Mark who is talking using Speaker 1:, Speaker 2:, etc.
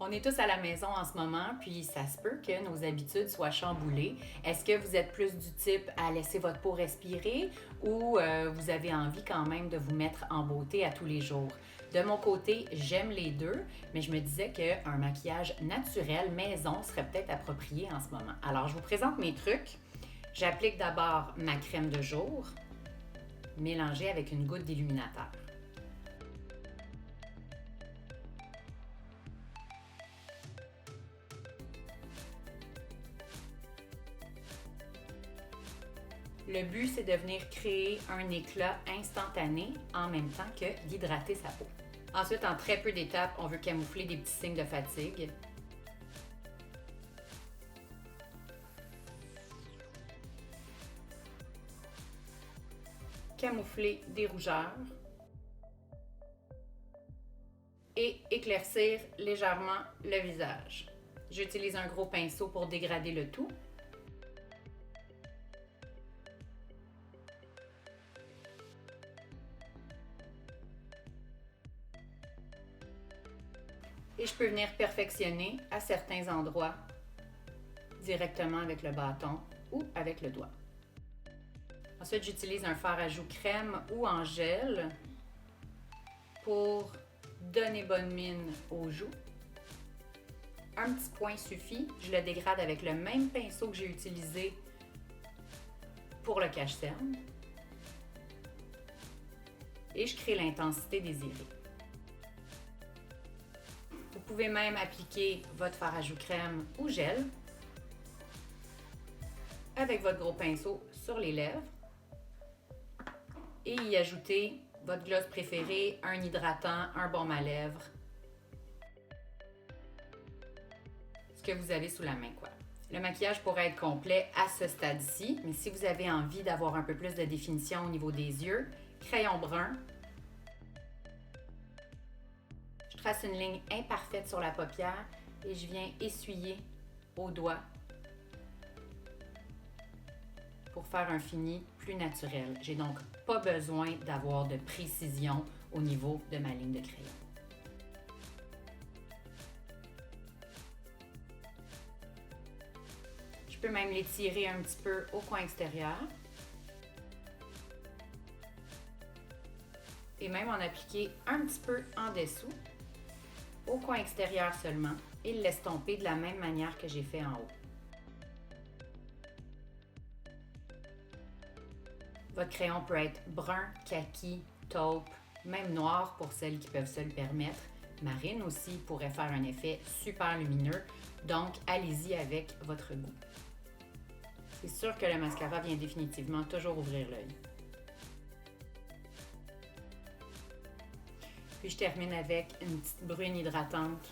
Speaker 1: On est tous à la maison en ce moment, puis ça se peut que nos habitudes soient chamboulées. Est-ce que vous êtes plus du type à laisser votre peau respirer ou vous avez envie quand même de vous mettre en beauté à tous les jours? De mon côté, j'aime les deux, mais je me disais qu'un maquillage naturel maison serait peut-être approprié en ce moment. Alors, je vous présente mes trucs. J'applique d'abord ma crème de jour, mélangée avec une goutte d'illuminateur. Le but, c'est de venir créer un éclat instantané en même temps que d'hydrater sa peau. Ensuite, en très peu d'étapes, on veut camoufler des petits signes de fatigue. Camoufler des rougeurs. Et éclaircir légèrement le visage. J'utilise un gros pinceau pour dégrader le tout. Et je peux venir perfectionner à certains endroits directement avec le bâton ou avec le doigt. Ensuite, j'utilise un fard à joues crème ou en gel pour donner bonne mine aux joues. Un petit point suffit, je le dégrade avec le même pinceau que j'ai utilisé pour le cache-cerne. Et je crée l'intensité désirée. Vous pouvez même appliquer votre fard à joues crème ou gel avec votre gros pinceau sur les lèvres et y ajouter votre gloss préféré, un hydratant, un baume à lèvres, ce que vous avez sous la main, quoi. Le maquillage pourrait être complet à ce stade-ci, mais si vous avez envie d'avoir un peu plus de définition au niveau des yeux, crayon brun. Je trace une ligne imparfaite sur la paupière et je viens essuyer au doigt pour faire un fini plus naturel. J'ai donc pas besoin d'avoir de précision au niveau de ma ligne de crayon. Je peux même l'étirer un petit peu au coin extérieur. Et même en appliquer un petit peu en dessous, au coin extérieur seulement, et le l'estomper de la même manière que j'ai fait en haut. Votre crayon peut être brun, kaki, taupe, même noir pour celles qui peuvent se le permettre. Marine aussi pourrait faire un effet super lumineux, donc allez-y avec votre goût. C'est sûr que le mascara vient définitivement toujours ouvrir l'œil. Puis je termine avec une petite brune hydratante